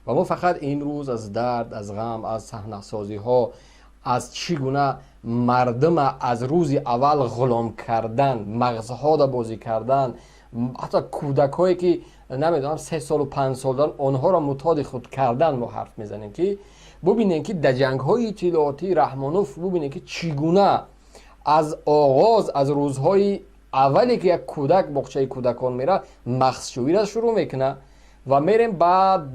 و ما فقط امروز از درد، از غم، از صحنه‌سازی ها، از چگونه مردم از روز اول غلام کردن، مغزها را بازی کردن، حتی کودکایی که نمیدونم 3 سال و 5 سال دارن آنها را معتاد خود کردن ما حرف میزنیم که ببینید که در جنگ های اطلاعاتی رحمانوف ببینید که چگونه از آغاز، از روزهای اولی که یک کودک باغچه کودکان میره مغزشویی را شروع میکنه و میریم بعد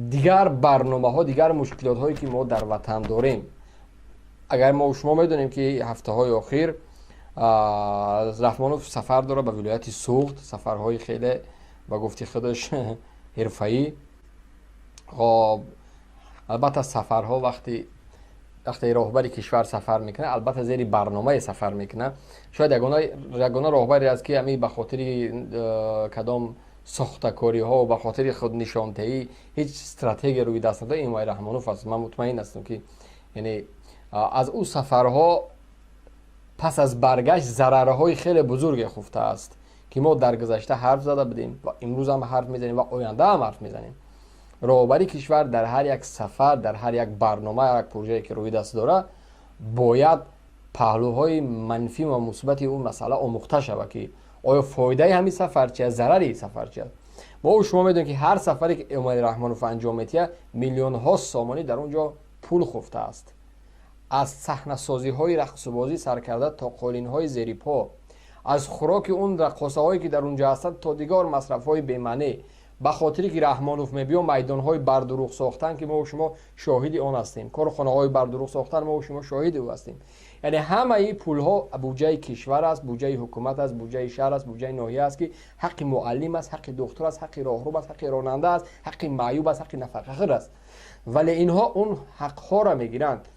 دیگر برنامه ها، دیگر مشکلات هایی که ما در وطن داریم. اگر ما شما میدونیم که هفته های اخیر رحمانوف سفر داره به ولایت سوخت، سفرهای خیلی با گفتی خودش حرفه‌ای. البته سفرها وقتی راهبری کشور سفر میکنه البته زیر برنامه سفر میکنه. شاید یگانه راهبری است که همین به خاطر کدام ساختکاری ها و به خاطر خود نشانتهی هیچ استراتژی روی دست نداره این آقای رحمانوف است. من مطمئن هستم که یعنی از او سفرها پس از برگشت ضررهای خیلی بزرگی خفته است که ما در گذشته حرف زده بودیم و امروز هم حرف میزنیم و آینده هم حرف میزنیم. راهبری کشور در هر یک سفر، در هر یک برنامه، یک پروژه‌ای که روی دست داره باید پهلوهای منفی و مثبت اون مسئله آموخته شود که آیا فایده همین سفر چیه، ضرری سفر چیه. ما شما میدونید که هر سفری که امام رحمانوف انجام میده میلیون ها سامانی در اونجا پول خفته است. از صحنه سازی های رقص بازی سر کرده تا قالین های زیر پا، از خوراک اون رقاصه هایی که در اونجا هستند تا دیگر مصرف های بی معنی، به خاطری که رحمانوف میبیا میدان های بردروغ ساختن که ما و شما شاهد آن هستیم، کارخانه های بردروغ ساختن ما و شما شاهد او هستیم. یعنی همه این پول ها بودجه کشور است، بودجه حکومت است، بودجه شهر است، بودجه ناحیه است که حق معلم است، حق دکتر است، حق راهرو است، حق راننده است، حق معیوب است، حق نفقه خور است. ولی اینها اون حق ها را میگیرند.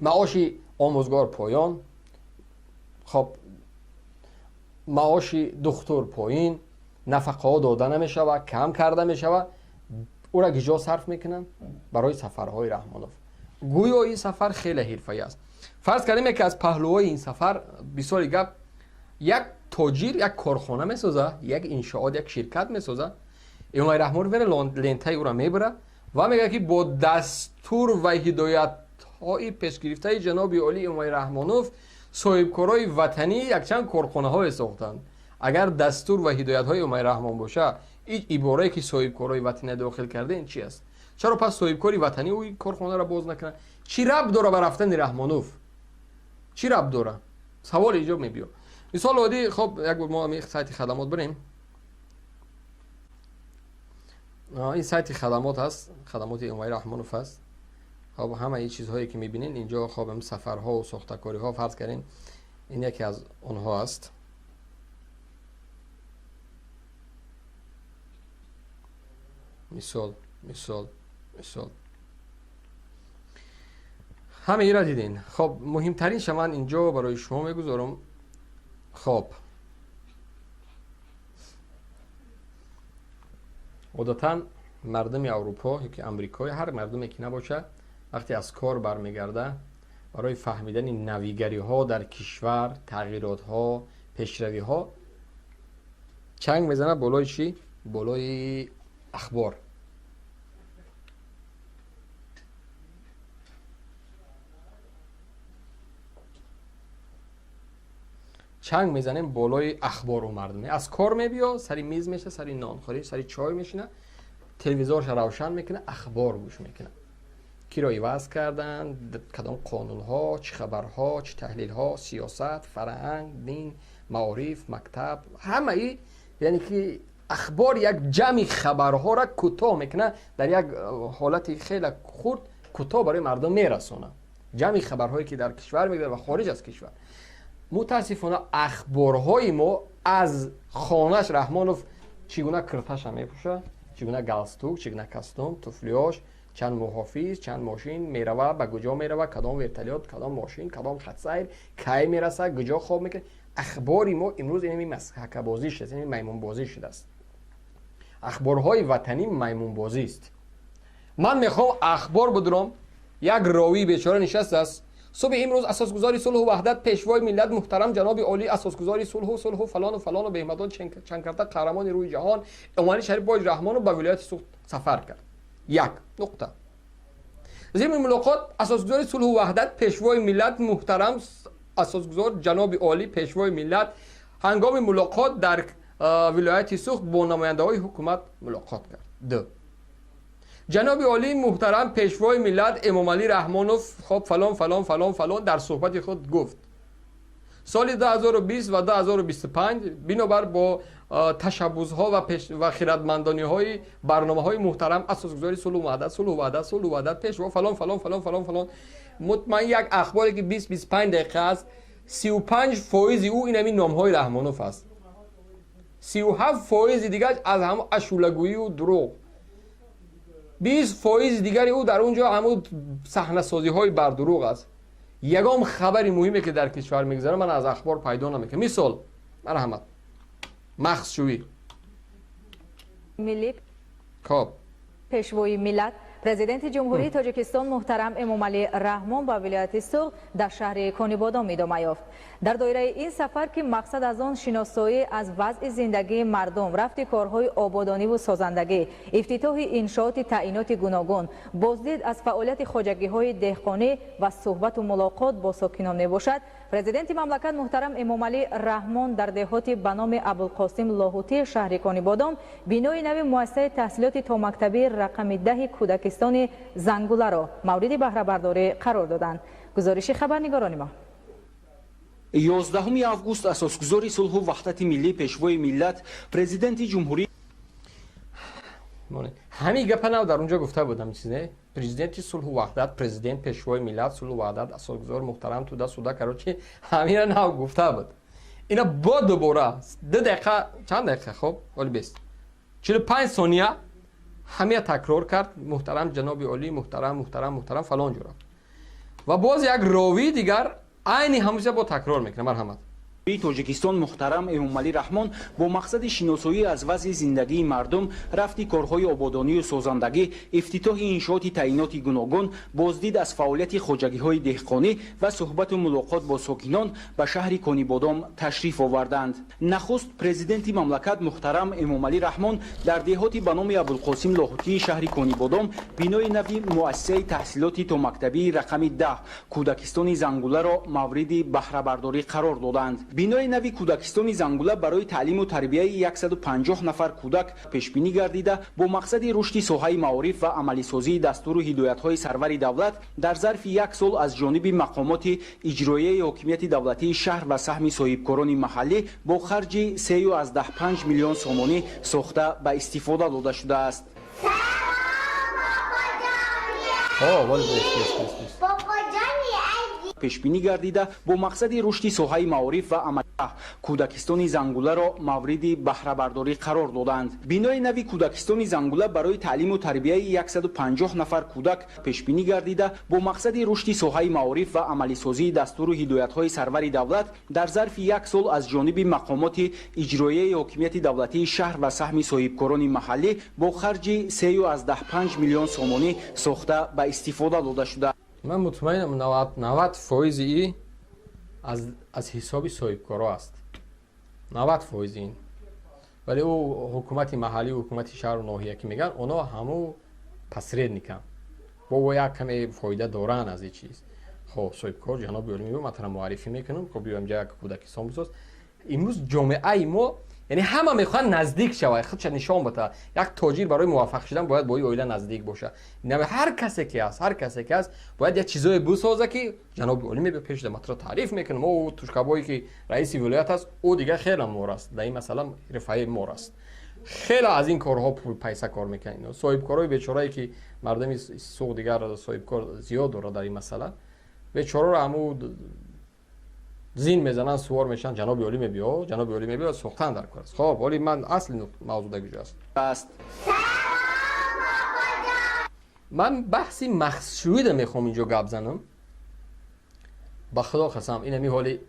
معاش آموزگار پایان، خب معاش دکتر پایین، نفقه ها داده نمیشود، کم کرده میشود، او را گجا صرف میکنن برای سفرهای رحمانوف. گویا این سفر خیلی حرفه‌ای است. فرض کردیم که از پهلوهای این سفر بسیاری گپ، یک تاجر یک کارخانه میسازه، یک انشاءات، یک شرکت میسازه، امام رحمانوف لنته او را میبره و میگه که با دستور و هدایت های پیش گرفته جناب عالی امام رحمانوف صاحبکارای وطنی یک چند کارخانه های ساختند. اگر دستور و هدایت های امام رحمان باشه، این عباره‌ای که صاحبکارای وطنی داخل کرده این چی است؟ چرا پس صاحبکاری وطنی اوی کارخانه را باز نکنه؟ چی ربط داره به رفتن رحمانوف؟ چی ربط داره؟ سوال ایجاب میبینه. مثال عادی، خب یک بار ما می سایت خدمات بریم. این سایت خدمات هست، خدمات امام رحمانوف است. خب همه این چیزهایی که میبینین اینجا، خب هم سفرها و ساختکاری ها فرض کردین این یکی از اونها است. مثال همه ای را دیدین. خب مهمترینش من اینجا برای شما میگذارم. خب عادتا مردم اروپا یا که امریکایی، هر مردمی که نباشه، وقتی از کار برمیگرده برای فهمیدن نویگری ها در کشور، تغییرات ها، پیشروی ها، چنگ میزنه بالای چی؟ بالای اخبار. چنگ میزنیم بالای اخبار و مردم. از کار میبیا، سری میز میشه، سری نان خوری، سری چای میشینه، تلویزیونش روشن میکنه، اخبار گوش میکنه. کی را عوض کردن، کدام قانون ها، چه خبرها، چه تحلیل ها، سیاست، فرهنگ، دین، معارف، مکتب، همه ای. یعنی که اخبار یک جمع خبرها را کوتاه میکنه، در یک حالت خیلی خرد کوتاه برای مردم میرسونه. جمع خبرهایی که در کشور میگذره و خارج از کشور. متاسفانه اخبارهای ما از خانهش رحمانوف چگونه کرتش هم میپوشه، چگونه گلستوک، چگونه کاستوم، توفلیاش، چند محافظ، چند ماشین میروه، به کجا میروه، کدام ورتالیات، کدام ماشین، کدام خط سیر، کی میرسه، کجا خواب میکنه. اخباری ما امروز این مسخره بازی شده، این میمون بازی شده است. اخبارهای وطنی میمون بازی است. من میخوام اخبار بدونم. یک راوی بیچاره نشسته است، صبح امروز اساسگزاری صلح و وحدت پیشوای ملت محترم جناب عالی اساسگزاری صلح و فلان و فلان و بهمدان چنکرده قهرمان روی جهان امامعلی شریف باج رحمان رو به ولایت سوخت سفر کرد. یک نقطه. ضمن ملاقات اساسگزاری صلح و وحدت پیشوای ملت محترم اساسگزار جناب عالی پیشوای ملت هنگام ملاقات در ولایت سوخت با نماینده های حکومت ملاقات کرد. دو جناب عالی محترم پیشوای ملت امامعلی رحمانوف خب فلان در صحبت خود گفت سال 2020 و 2025 بنابر با تشبثها و خردمندانی های برنامه های محترم اساسگزاری صلح و وحدت پیشوا فلان مطمئن یک اخباری که 20-25 دقیقه است 35% او این همین نام های رحمانوف است 37% دیگر از هم اشولگویی و دروغ 20% دیگری او در اونجا همون صحنه سازی های بر دروغ است. یگام خبری مهمی که در کشور میگذره من از اخبار پیدا نمیکنم. مثال مرحمت مخصوصی ملی خب پیشوای ملت پرزیدنت جمهوری تاجیکستان محترم امامعلی رحمان با ولایت سوق در شهر کانیبادام ادامه یافت. در دایره این سفر که مقصد از آن شناسایی از وضع زندگی مردم، رفت کارهای آبادانی و سازندگی، افتتاح انشاءات تعیینات گوناگون، بازدید از فعالیت خواجگی‌های دهقانی و صحبت و ملاقات با ساکنان میباشد، پرزیدنت مملکت محترم امامعلی رحمان در دهاتی به نام ابوالقاسم لاهوتی شهر کانیبادام بینای نو مؤسسه تحصیلات تا مکتبی رقم 10 کودکستان زنگوله را مورد بهره برداری قرار دادند. گزارش خبرنگاران ما 11 август اساسگزاری صلح و وحدت ملی پیشوای ملت پرزیدنت جمهوری همین گپ نو در اونجا گفته بودم چیزه پرزیدنت صلح و وحدت پرزیدنت پیشوای ملت صلح و وحدت اساسگزار محترم تو دست سودا کراچی همین نو گفته بود. اینا با دوباره 2 دقیقه چند دقیقه خب ولی بیست 45 ثانیه همه تکرار کرد محترم جناب عالی محترم فلان جورا و باز یک راوی دیگر عینی همیشه با تکرار میکنه. مرحمت تاجیکستان محترم امامعلی رحمان با مقصد شناسایی از وضع زندگی مردم، رفت کارهای آبادانی و سازندگی، افتتاح انشاءات تعیینات گوناگون، بازدید از فعالیت خواجگی‌های دهقانی و صحبت و ملاقات با ساکنان به شهر کانیبادام تشریف آوردند. نخست پرزیدنت مملکت محترم امامعلی رحمان در دهاتی به نام ابوالقاسم لاهوتی شهر کانیبادام بینای نوی مؤسسه تحصیلات تا مکتبی رقم 10 کودکستان زنگوله را مورد بهره برداری قرار دادند. بینای نوی کودکستان زنگوله برای تعلیم و تربیت 150 نفر کودک پیش بینی گردیده با مقصد رشد ساحه معارف و عملی سازی دستور و هدایت‌های سرور دولت در ظرف 1 سال از جانب مقامات اجرایی حاکمیت دولتی شهر و سهم صاحبکاران محلی با خرج 3.5 میلیون سومانی ساخته به استفاده داده شده است. پیش بینی گردیده با مقصد رشد ساحه معارف و عمل کودکستان زنگوله را مورد بهره برداری قرار دادند. بینای نوی کودکستان زنگوله برای تعلیم و تربیت 150 نفر کودک پیش بینی گردیده با مقصد رشد ساحه معارف و عملی سازی دستور و هدایت‌های سرور دولت در ظرف 1 سال از جانب مقامات اجرایی حاکمیت دولتی شهر و سهم صاحبکاران محلی با خرج 3.5 میلیون سومانی ساخته به استفاده داده شده. من مطمئنم 90% ای از حساب صاحبکارا است. 90% این. ولی او حکومت محلی و حکومت شهر و ناحیه که میگن اونا همو پسرید میکن. با یک کمی فایده دارن از این چیز. خب صاحبکار جناب عالی میگم مثلا معرفی میکنم که بیام جای کودکستان بساز. امروز جامعه ما یعنی همه میخوان نزدیک شوه خودش نشان بده. یک تاجر برای موفق شدن باید با این عائله نزدیک باشه. نه هر کسی که است باید یه چیزای بسازه که جناب عالی به پیش مطرح تعریف میکنه. ما توشکبایی که رئیس ولایت است او دیگه خیلی مور است. در این مثلا رفاه مور است. خیلی از این کارها پیسه کار میکنن. صاحبکارای بیچاره‌ای که مردم سوق دیگر صاحبکار زیاد داره در این مسئله بیچاره رو همو زین میزنن سوار میشن جناب عالی میبیا جناب عالی میبیا سوختن در کار است. خب ولی من اصل موضوع دیگه است. من بحثی مخصوصی میخوام اینجا گپ زنم. با خدا قسم این حالی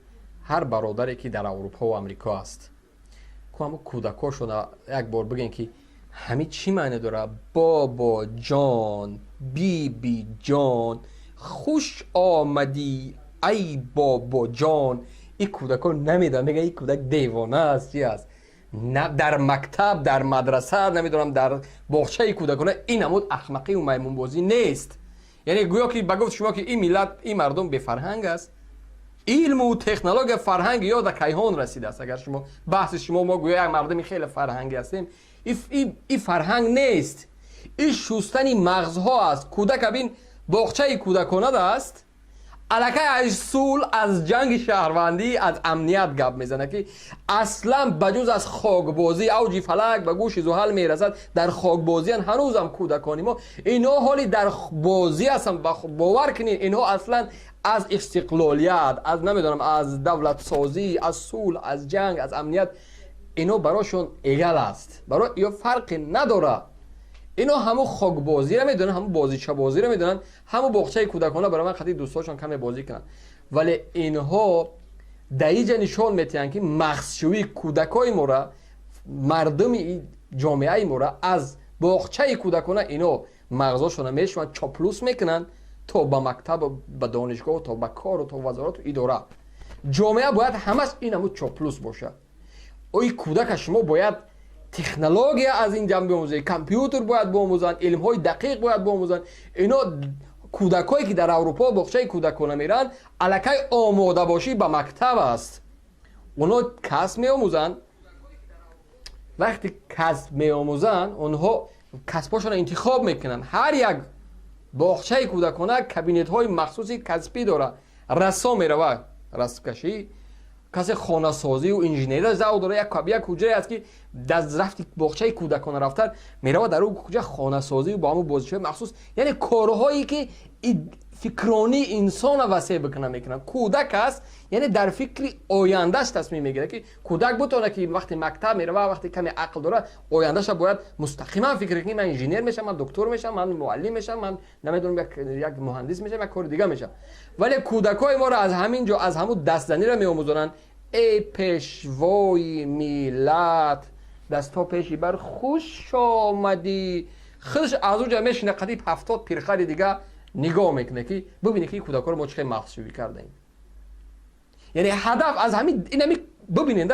هر برادری که در اروپا و امریکا است که همون کودکاشون یک بار بگن که همین چی معنی داره بابا جان بی بی جان خوش آمدی ای بابا جان. این کودکان نمیدونم، میگه این کودک دیوانه است چی است. در مکتب، در مدرسه، نمیدونم در باغچه کودکانه این نمود احمقی و میمون بازی نیست. یعنی گویا که بگفت شما که این ملت، این مردم به فرهنگ است. علم و تکنولوژی فرهنگ یاد کیهان رسیده است. اگر شما بحث شما ما گویا یک مردمی خیلی فرهنگی هستیم، این فرهنگ نیست. این شستن مغزها است. کودک ببین باغچه کودکانه است، الکه از سول، از جنگ شهروندی، از امنیت گپ میزنه که اصلا بجز از خاکبازی اوج فلک به گوش زحل میرسد. در خاکبازی هنوزم کودکانی ما اینا حالی در بازی هستن. باور کنین اینها اصلا از استقلالیت، از نمیدونم از دولت سازی، از سول، از جنگ، از امنیت، اینا براشون ایگل است. برای یا فرقی نداره. اینا همو خاک بازی را میدونن، همو بازیچه بازی را میدونن، همو باغچه کودکانه برای من خاطر دوستاشون کم بازی کنن. ولی اینها دایجا نشون میتن که مغزشویی کودکای ما را، مردم جامعه ما را از باغچه کودکانه اینا مغزاشون میشون چاپلوس میکنن تا به مکتب و به دانشگاه، تا به کار و تا وزارت و اداره. جامعه باید همش اینمو چاپلوس باشه. اوی کودک شما باید تکنولوژی از این جنبه بیاموزه، کامپیوتر باید بیاموزن، علم های دقیق باید بیاموزن. اینا کودکایی که در اروپا باغچه کودکانه میرن الکی آماده باشی به مکتب است. اونا کسب میآموزن. وقتی کسب میآموزن اونها کسباشون انتخاب میکنن. هر یک باغچه کودکانه کابینت های مخصوصی کسبی داره. رسام میره، رسم کشی، کسی خانه سازی و انجینری زاو داره. یک کجایی است که دست رفتی باغچه کودکانه رفتن میره در اون کجا خانه سازی و با همون بازیچه مخصوص، یعنی کارهایی که فکرانی انسان وسیع بکنه میکنن. کودک است یعنی در فکر آیندهش تصمیم میگیره که کودک بتونه که وقتی مکتب میره و وقتی کمی عقل داره آیندهش باید مستقیما فکر کنه من انجینیر میشم، من دکتر میشم، من معلم میشم، من نمیدونم یک مهندس میشم، یک کار دیگه میشم. ولی کودکای ما رو از همین جا از همون دستزنی رو میآموزونن. ای پیشوای میلاد دستا پیشی بر خوش آمدی. خودش از اونجا میشینه قدیب 70 پیرخر دیگه نگاه میکنه که ببینه که کودکا رو ما چقدر مغزشویی کرده ایم. یعنی هدف از همین اینمی ببینید.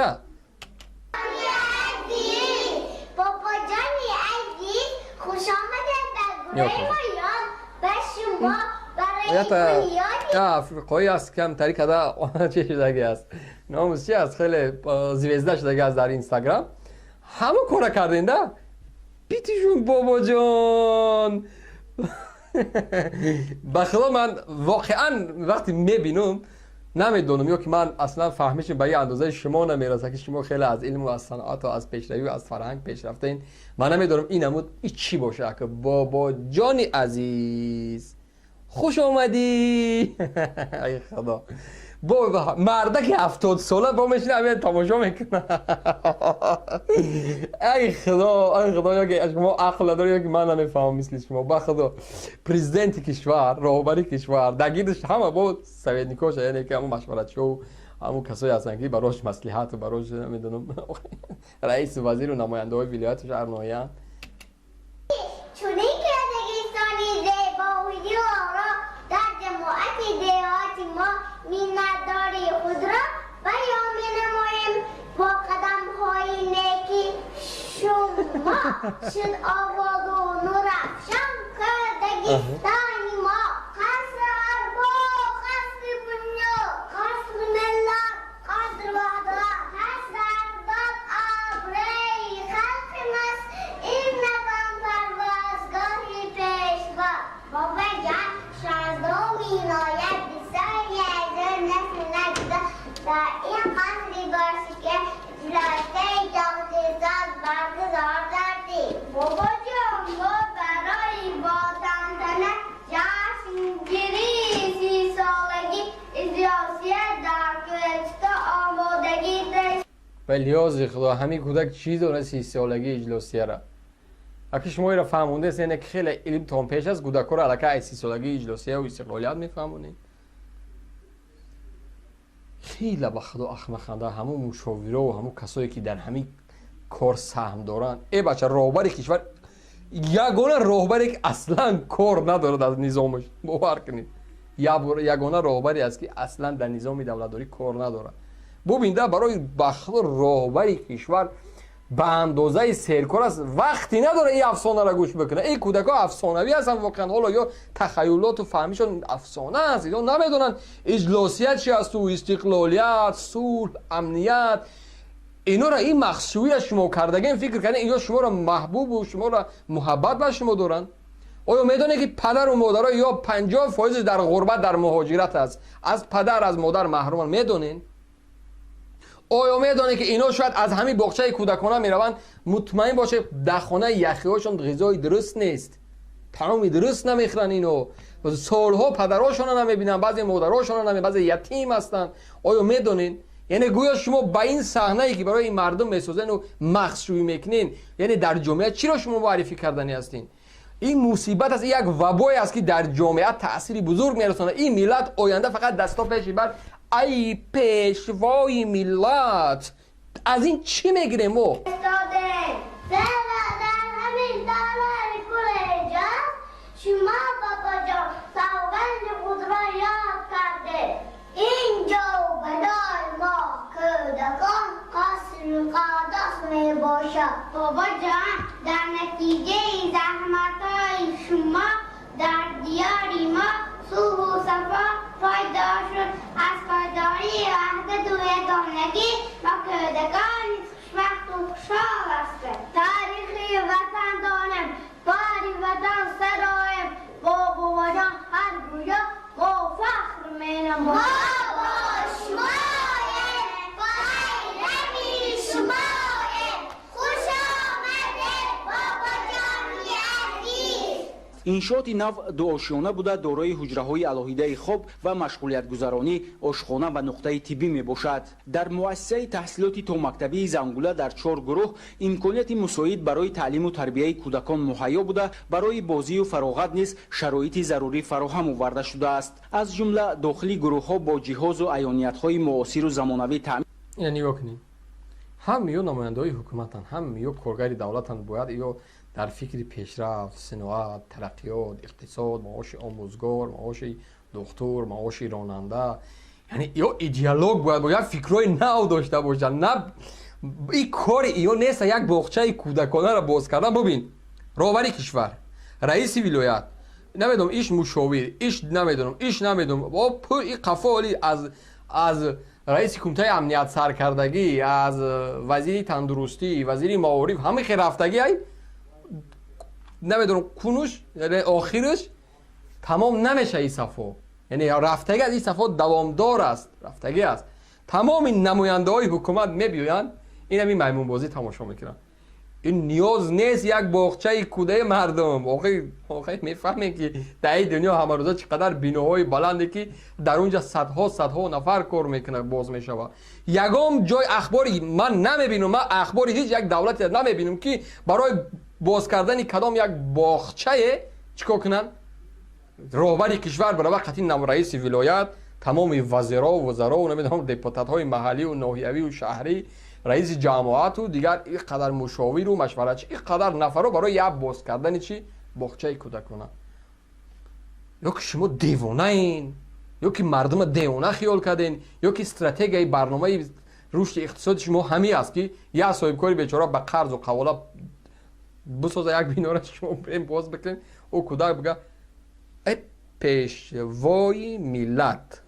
بابا جانی عزیز خوش آمدید در گروه یاد به شما برای یا افریقایی است کم طریق ده چه شدگی است ناموس چی است خیلی زویزده شدگی است در اینستاگرام همه کار کردین ده بیتیشون بابا جان. بخدا من واقعا وقتی میبینم نمیدونم یا که من اصلا فهمشم به یه اندازه شما نمیرسه که شما خیلی از علم و از صنعت و از پیشروی و از فرهنگ پیش رفتین. من نمیدونم این نمود این چی باشه که بابا جانی عزیز خوش آمدی. ای خدا با مردک 70 ساله با میشینه همین تماشا میکنه. ای خدا یا که شما عقل داری یا که من نمیفهمم مثل شما. با خدا پرزیدنت کشور، راهبری کشور دگیرش همه با سویدنیکاش، یعنی که همون مشورت شو همون کسایی هستن که براش مصلحت و براش نمیدونم رئیس وزیر و نماینده های ولایت شهر نمایان چونین که دگستانی زیبایی را در جماعت دهاتی ما مینداری خود را بیان نماییم با قدم های نیکی شما شد آباد و نور افشان که دگستانی ما قصر ارباب، قصر بنیا، قصر ملت، قصر وحدت، قصر ارداد آبری خلق مست این نظام پروازگاهی پیشوا بابا جان شازدوم اینایت بسیاری از نسل نگذار در این قصری باشه که جلسه داغتزاد برگزار کردی. بابا جان ما برای با تنتنه جشنگیری 30 سالگی اجلاسیه در کوهستان آمادگی داشت. بلیازی خدا همین کودک چی داره 30 سالگی اجلاسیه را. اگه شما ایرا فهمونده سینه که خیلی علم تام پیش است کودکا را علاقه 30 سالگی اجلاسیه و استقلالیت میفهمونید. خیلی به خدا احمقانه همون مشاوره و همون کسایی که در همین کار سهم دارن. ای بچه راهبر کشور یگانه راهبری که اصلا کار نداره در نظامش باور کنید. یگانه راهبری است که اصلا در نظام دولتداری کار نداره. ببینید برای راهبری کشور به اندازه سرکار است، وقتی نداره این افسانه را گوش بکنه. این کودکا افسانوی هستن واقعا، حالا یا تخیلات و فهمیشون افسانه است، یا نمیدونن اجلاسیت چی است و استقلالیت، صلح، امنیت، اینا را این مخشویی شما کردگین فکر کنه اینا شما را محبوب و شما را محبت به شما دارن. آیا میدونه که پدر و مادرها یا 50% در غربت در مهاجرت است، از پدر از مادر محرومن؟ میدونین؟ آیا میدونه که اینا شاید از همین باغچه کودکانه میروند؟ مطمئن باشه در خانه یخی‌هاشون غذای درست نیست، طعمی درست نمیخورن، اینو سالها پدرهاشون رو نمیبینن، بعضی مادرهاشون رو نمیبینن، بعضی یتیم هستن. آیا میدونین؟ یعنی گویا شما با این صحنه‌ای که برای این مردم میسازن و مخشویی میکنین، یعنی در جامعه چی را شما معرفی کردنی هستین؟ این مصیبت است، یک وبای است که در جامعه تأثیری بزرگ میرسونه. این ملت آینده فقط دستا پیشی بر ای پیشوای ملت. از این چی میگیریم ما؟ شما بابا جان سوگند خود را یاد کرده، اینجا بدای ما کودکان قصر مقدس می باشد. بابا جان در نتیجه زحمت‌های شما در دیار ما صلح و صفا پایدار شد. از پایداری وحدت و یگانگی ما کودکان خوشبخت و خوشحال هستیم. تاریخی وطن دانم، باری وطن سرایم، بابا جان هر گویا با فخر مینم. ما با شماییم، با ایرمی شماییم، خوش آمده بابا جان عزیز. انشاءات نو دو آشیانه بوده، دارای حجره‌های علاهیده خواب و مشغولیت‌گذرانی، آشخانه و نقطه طبی میباشد. در مؤسسه تحصیلاتی تا مکتبی زنگوله در 4 گروه امکانیت مساعد برای تعلیم و تربیه کودکان مهیا بوده، برای بازی و فراغت نیز شرایط ضروری فراهم آورده شده است. از جمله داخلی گروه‌ها با جهاز و عیانیت‌های معاصر و زمانوی تامین. یعنی واکنین هم میو نماینده‌های حکومتن، هم میو کارگری دولتن، باید یا در فکر پیشرفت، صنعت، ترقیات، اقتصاد، معاش آموزگار، معاش دکتر، معاش راننده، یعنی یا ایدئولوگ باید فکرای نو داشته باشن. نه این کار ایو نیست یک باغچه کودکانه را باز کردن. ببین راهبری کشور، رئیس ولایت، نمیدونم ایش مشاور، ایش نمیدونم با این قفالی از رئیس کمیته امنیت سرکردگی، از وزیر تندرستی، وزیر معارف، همه خیر رفتگی نمیدونم کنوش، یعنی آخرش تمام نمیشه این صفحه. یعنی رفتگی از این صفحه دوامدار است، رفتگی است. تمام نماینده های حکومت میبیاین این همین میمون بازی تماشا میکنن. این نیاز نیست یک باغچه کوده مردم. آخه میفهمین که در این دنیا همه روزا چقدر بیناهای بلنده که در اونجا صدها نفر کار میکنه باز میشوه. یگام جای اخباری من نمیبینم، من اخباری هیچ یک دولتی نمیبینم که برای باز کردن کدام یک باغچه چیکار کنن؟ راهبری کشور برای وقتی رئیس ولایت، تمام وزرا و نمیدونم دپوتات های محلی و ناحیوی و شهری، رئیس جماعت و دیگر اینقدر مشاور و مشورت، اینقدر نفر رو برای یک باز کردن چی باغچه کودکانه. یا که شما دیوانه این، یا که مردم دیوانه خیال کردین، یا که استراتژی برنامه رشد اقتصاد شما همین است که یا صاحب کاری بیچاره به قرض و قواله بسازه یک بنا را شما بریم باز بکنین، او کودک بگه ای پیشوای ملت.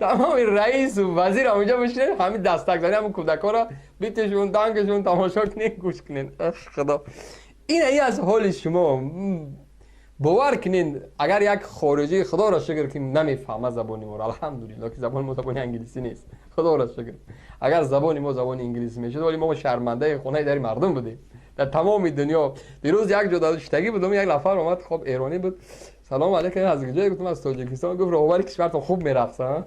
تمام رئیس و وزیر اونجا بشه، همین دستکداری همون کودکا را بیتشون دنگشون تماشا کنین، گوش کنین. خدا این از حال شما. باور کنین اگر یک خارجی، خدا را شکر که نمیفهمه زبانی ما، الحمدلله که زبان ما زبان انگلیسی نیست، خدا را شکر. اگر زبان ما زبان انگلیسی میشد ولی ما شرمنده خونه در مردم بودیم در تمام دنیا. دیروز یک جا داشتگی بودم، یک نفر اومد، خب ایرانی بود، سلام علیکم، از کجایی؟ گفتم از تاجیکستان. گفت راهبر کشورتون خوب میرقصه.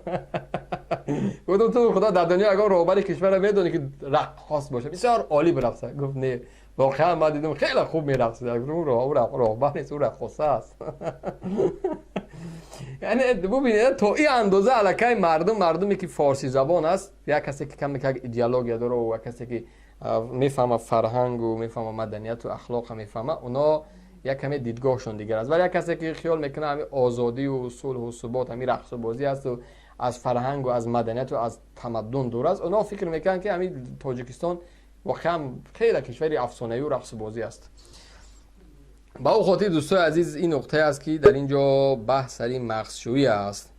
گفتم تو خدا در دنیا اگر راهبر کشور میدونی که رقاص باشه بسیار عالی برقصه؟ گفت نه واقعا من دیدم خیلی خوب میرقصه. گفتم راهبر نیست، او رقاصه است. یعنی ببینید تو این اندازه الکای مردمی که فارسی زبان است، یا کسی که کم ایدئولوژی داره و کسی که میفهمه فرهنگ و میفهمه مدنیت و اخلاق میفهمه، اونا یک کمی دیدگاهشون دیگر است. ولی یک کسی که خیال میکنه همین آزادی و صلح و ثبات همین رقص و بازی است و از فرهنگ و از مدنیت و از تمدن دور است، اونا فکر میکنن که همین تاجیکستان واقعا خیلی کشوری افسانه‌ای و رقص بازی است. با او خاطر دوستای عزیز این نقطه است که در اینجا بحث سری مغزشویی است.